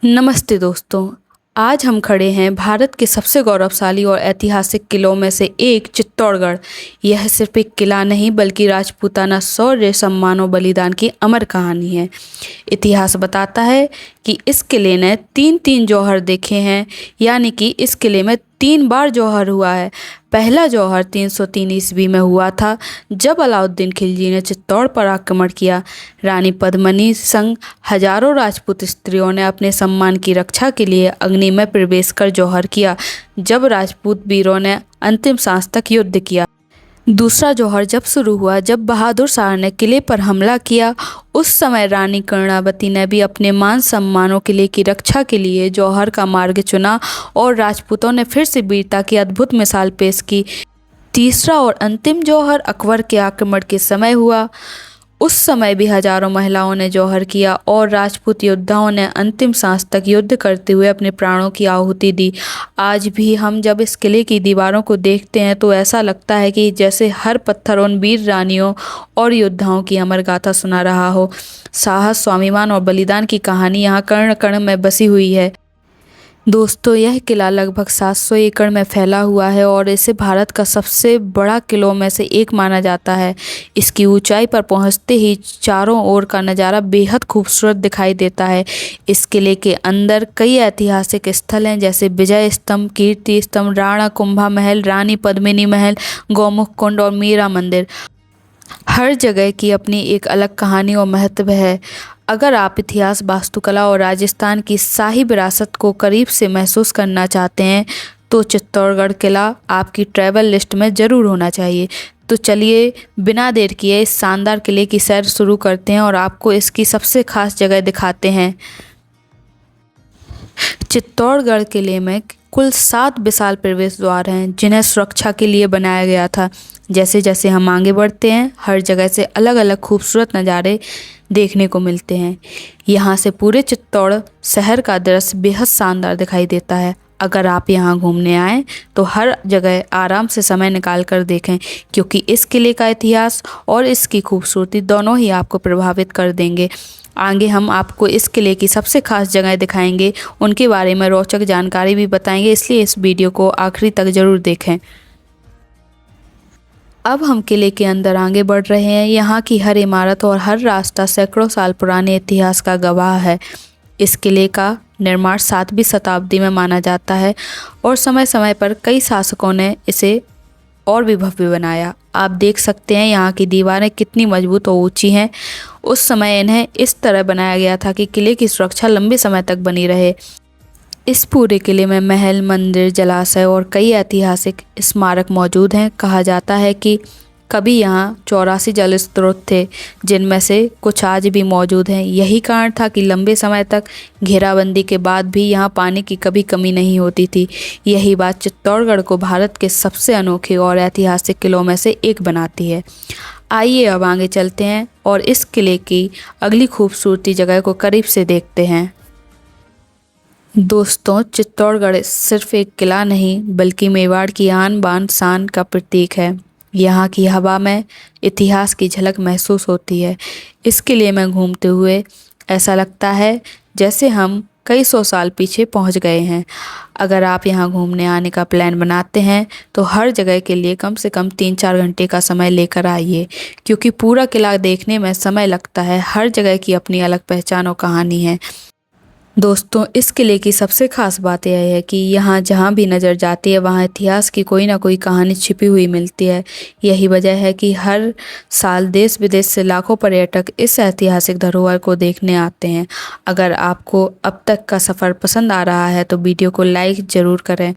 नमस्ते दोस्तों। आज हम खड़े हैं भारत के सबसे गौरवशाली और ऐतिहासिक किलों में से एक चित्तौड़गढ़। यह सिर्फ एक किला नहीं बल्कि राजपूताना शौर्य, सम्मान और बलिदान की अमर कहानी है। इतिहास बताता है कि इस किले ने तीन तीन जौहर देखे हैं, यानी कि इस किले में 3 बार जौहर हुआ है। पहला जौहर 303 ईस्वी में हुआ था, जब अलाउद्दीन खिलजी ने चित्तौड़ पर आक्रमण किया। रानी पद्मिनी संग हजारों राजपूत स्त्रियों ने अपने सम्मान की रक्षा के लिए अग्नि में प्रवेश कर जौहर किया, जब राजपूत वीरों ने अंतिम सांस तक युद्ध किया। दूसरा जौहर जब शुरू हुआ, जब बहादुर शाह ने किले पर हमला किया। उस समय रानी कर्णावती ने भी अपने मान सम्मानों किले की रक्षा के लिए जौहर का मार्ग चुना और राजपूतों ने फिर से वीरता की अद्भुत मिसाल पेश की। तीसरा और अंतिम जौहर अकबर के आक्रमण के समय हुआ। उस समय भी हजारों महिलाओं ने जौहर किया और राजपूत योद्धाओं ने अंतिम सांस तक युद्ध करते हुए अपने प्राणों की आहुति दी। आज भी हम जब इस किले की दीवारों को देखते हैं तो ऐसा लगता है कि जैसे हर पत्थर उन वीर रानियों और योद्धाओं की अमर गाथा सुना रहा हो। साहस, स्वाभिमान और बलिदान की कहानी यहाँ कण कण में बसी हुई है। दोस्तों, यह किला लगभग 700 एकड़ में फैला हुआ है और इसे भारत का सबसे बड़ा किलों में से एक माना जाता है। इसकी ऊंचाई पर पहुंचते ही चारों ओर का नज़ारा बेहद खूबसूरत दिखाई देता है। इस किले के अंदर कई ऐतिहासिक स्थल हैं, जैसे विजय स्तंभ, कीर्ति स्तंभ, राणा कुंभा महल, रानी पद्मिनी महल, गौमुख कुंड और मीरा मंदिर। हर जगह की अपनी एक अलग कहानी और महत्व है। अगर आप इतिहास, वास्तुकला और राजस्थान की शाही विरासत को करीब से महसूस करना चाहते हैं तो चित्तौड़गढ़ किला आपकी ट्रैवल लिस्ट में ज़रूर होना चाहिए। तो चलिए बिना देर किए इस शानदार किले की सैर शुरू करते हैं और आपको इसकी सबसे खास जगह दिखाते हैं। चित्तौड़गढ़ किले में कुल 7 विशाल प्रवेश द्वार हैं, जिन्हें सुरक्षा के लिए बनाया गया था। जैसे जैसे हम आगे बढ़ते हैं, हर जगह से अलग अलग खूबसूरत नज़ारे देखने को मिलते हैं। यहाँ से पूरे चित्तौड़ शहर का दृश्य बेहद शानदार दिखाई देता है। अगर आप यहाँ घूमने आएँ तो हर जगह आराम से समय निकाल कर देखें, क्योंकि इस किले का इतिहास और इसकी खूबसूरती दोनों ही आपको प्रभावित कर देंगे। आगे हम आपको इस किले की सबसे खास जगह दिखाएंगे, उनके बारे में रोचक जानकारी भी बताएंगे, इसलिए इस वीडियो को आखिरी तक ज़रूर देखें। अब हम किले के अंदर आगे बढ़ रहे हैं। यहाँ की हर इमारत और हर रास्ता सैकड़ों साल पुराने इतिहास का गवाह है। इस किले का निर्माण 7वीं शताब्दी में माना जाता है और समय समय पर कई शासकों ने इसे और भी भव्य बनाया। आप देख सकते हैं यहाँ की दीवारें कितनी मजबूत और ऊंची हैं। उस समय इन्हें इस तरह बनाया गया था कि किले की सुरक्षा लंबे समय तक बनी रहे। इस पूरे किले में महल, मंदिर, जलाशय और कई ऐतिहासिक स्मारक मौजूद हैं। कहा जाता है कि कभी यहाँ 84 जल स्रोत थे, जिनमें से कुछ आज भी मौजूद हैं। यही कारण था कि लंबे समय तक घेराबंदी के बाद भी यहाँ पानी की कभी कमी नहीं होती थी। यही बात चित्तौड़गढ़ को भारत के सबसे अनोखे और ऐतिहासिक किलों में से एक बनाती है। आइए अब आगे चलते हैं और इस किले की अगली खूबसूरती जगह को करीब से देखते हैं। दोस्तों, चित्तौड़गढ़ सिर्फ एक किला नहीं बल्कि मेवाड़ की आन बान शान का प्रतीक है। यहाँ की हवा में इतिहास की झलक महसूस होती है। इस किले में घूमते हुए ऐसा लगता है जैसे हम कई 100 साल पीछे पहुँच गए हैं। अगर आप यहाँ घूमने आने का प्लान बनाते हैं तो हर जगह के लिए कम से कम 3-4 घंटे का समय लेकर आइए, क्योंकि पूरा किला देखने में समय लगता है। हर जगह की अपनी अलग पहचान और कहानी है। दोस्तों, इस किले की सबसे खास बात यह है कि यहाँ जहाँ भी नज़र जाती है वहाँ इतिहास की कोई ना कोई कहानी छिपी हुई मिलती है। यही वजह है कि हर साल देश विदेश से लाखों पर्यटक इस ऐतिहासिक धरोहर को देखने आते हैं। अगर आपको अब तक का सफ़र पसंद आ रहा है तो वीडियो को लाइक ज़रूर करें।